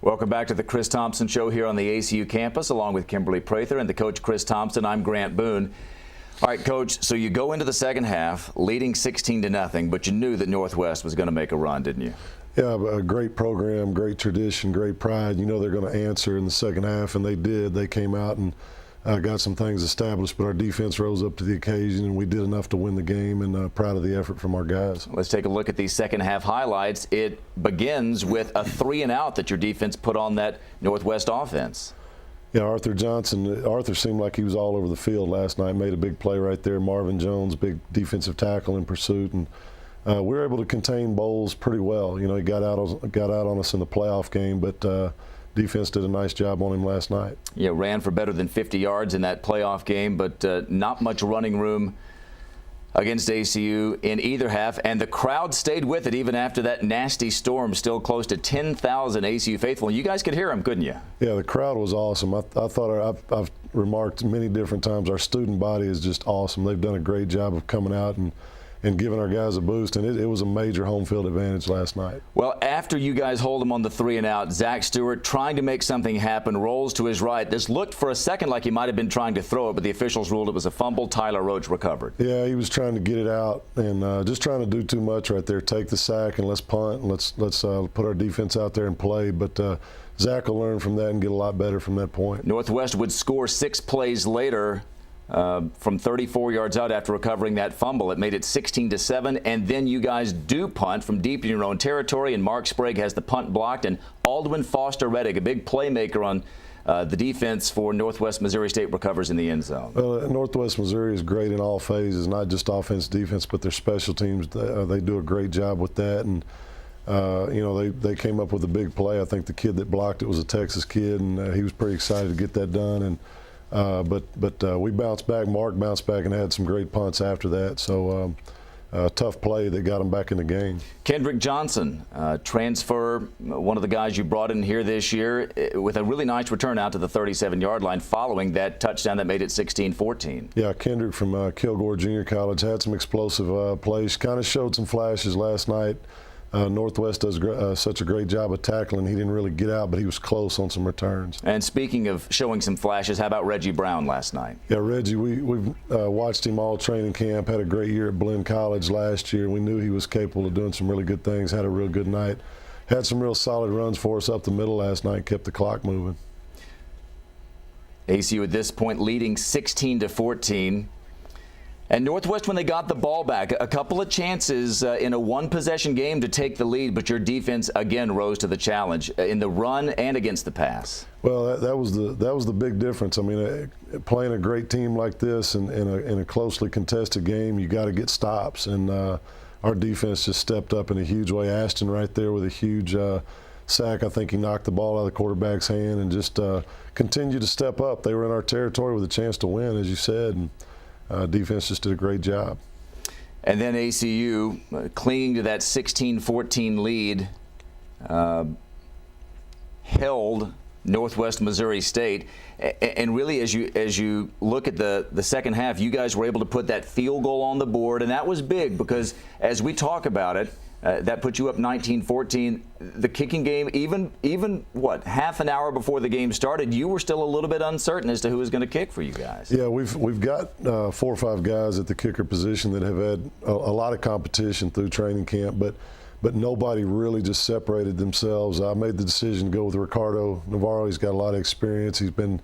Welcome back to the Chris Thomsen Show here on the ACU campus, along with Kimberly Prather and the coach Chris Thomsen. I'm Grant Boone. All right, Coach, so you go into the second half leading 16-0, but you knew that Northwest was going to make a run, didn't you? Yeah, a great program, great tradition, great pride. You know they're going to answer in the second half, and they did. They came out and got some things established, but our defense rose up to the occasion, and we did enough to win the game, and proud of the effort from our guys. Let's take a look at these second half highlights. It begins with a 3-and-out that your defense put on that Northwest offense. Yeah, Arthur seemed like he was all over the field last night, made a big play right there. Marvin Jones, big defensive tackle in pursuit, and we were able to contain Bowles pretty well. You know, he got out on us in the playoff game, but defense did a nice job on him last night. Yeah, ran for better than 50 yards in that playoff game, but not much running room against ACU in either half, and the crowd stayed with it even after that nasty storm. Still close to 10,000 ACU faithful. You guys could hear them, couldn't you? Yeah, the crowd was awesome. I thought I've remarked many different times our student body is just awesome. They've done a great job of coming out and giving our guys a boost, and it was a major home field advantage last night. Well, after you guys hold him on the 3-and-out, Zach Stewart trying to make something happen, rolls to his right. This looked for a second like he might have been trying to throw it, but the officials ruled it was a fumble. Tyler Roach recovered. Yeah, he was trying to get it out and just trying to do too much right there. Take the sack and let's punt and let's put our defense out there and play. But Zach will learn from that and get a lot better from that point. Northwest would score 6 plays later. From 34 yards out after recovering that fumble. It made it 16-7, and then you guys do punt from deep in your own territory, and Mark Sprague has the punt blocked, and Aldwin Foster-Reddick, a big playmaker on the defense for Northwest Missouri State, recovers in the end zone. Northwest Missouri is great in all phases, not just offense, defense, but their special teams. They do a great job with that, and you know, they came up with a big play. I think the kid that blocked it was a Texas kid, and he was pretty excited to get that done. And But we bounced back. Mark bounced back and had some great punts after that. So tough play that got him back in the game. Kendrick Johnson, transfer, one of the guys you brought in here this year, with a really nice return out to the 37-yard line following that touchdown that made it 16-14. Yeah, Kendrick from Kilgore Junior College had some explosive plays. Kind of showed some flashes last night. Northwest does such a great job of tackling. He didn't really get out, but he was close on some returns. And speaking of showing some flashes, how about Reggie Brown last night? Yeah, Reggie, we've watched him all training camp, had a great year at Abilene College last year. We knew he was capable of doing some really good things, had a real good night. Had some real solid runs for us up the middle last night, kept the clock moving. ACU at this point leading 16-14. And Northwest, when they got the ball back, a couple of chances in a one-possession game to take the lead, but your defense again rose to the challenge in the run and against the pass. Well, that was the big difference. I mean, playing a great team like this in a closely contested game, you got to get stops, and our defense just stepped up in a huge way. Ashton right there with a huge sack. I think he knocked the ball out of the quarterback's hand and just continued to step up. They were in our territory with a chance to win, as you said. And, defense just did a great job. And then ACU, clinging to that 16-14 lead, held Northwest Missouri State. And really, as you look at the second half, you guys were able to put that field goal on the board, and that was big because as we talk about it, that put you up 19-14. The kicking game, even what, half an hour before the game started, you were still a little bit uncertain as to who was going to kick for you guys. Yeah, we've got 4 or 5 guys at the kicker position that have had a lot of competition through training camp, but nobody really just separated themselves. I made the decision to go with Ricardo Navarro. He's got a lot of experience. He's been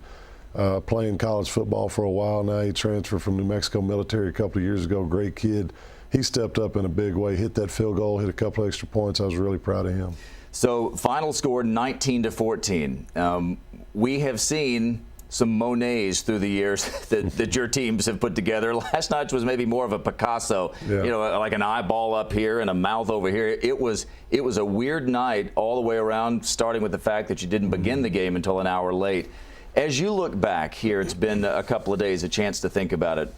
playing college football for a while now. He transferred from New Mexico military a couple of years ago. Great kid. He stepped up in a big way, hit that field goal, hit a couple extra points. I was really proud of him. So final score 19-14. We have seen some Monets through the years that your teams have put together. Last night's was maybe more of a Picasso, yeah. You know, like an eyeball up here and a mouth over here. It was a weird night all the way around, starting with the fact that you didn't begin the game until an hour late. As you look back here, it's been a couple of days, a chance to think about it.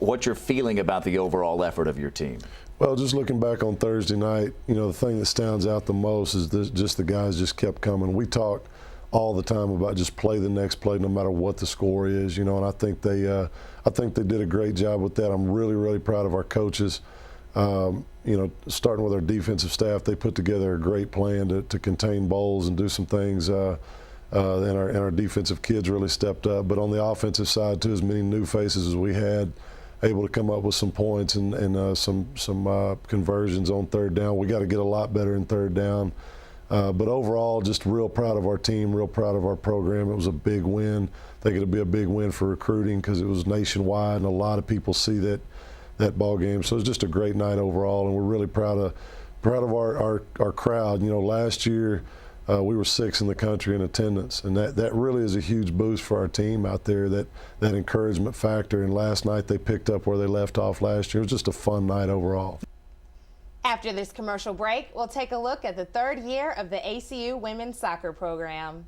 What you're feeling about the overall effort of your team? Well, just looking back on Thursday night, you know, the thing that stands out the most is just the guys just kept coming. We talk all the time about just play the next play, no matter what the score is, you know. And I think they did a great job with that. I'm really, really proud of our coaches. You know, starting with our defensive staff, they put together a great plan to contain Bowles and do some things. And our defensive kids really stepped up. But on the offensive side, too, as many new faces as we had, able to come up with some points and some conversions on third down. We got to get a lot better in third down. But overall, just real proud of our team, real proud of our program. It was a big win. I think it'll be a big win for recruiting because it was nationwide, and a lot of people see that ball game. So it was just a great night overall, and we're really proud of our crowd. You know, last year we were 6th in the country in attendance, and that really is a huge boost for our team out there, that encouragement factor. And last night they picked up where they left off last year. It was just a fun night overall. After this commercial break, we'll take a look at the 3rd year of the ACU women's soccer program.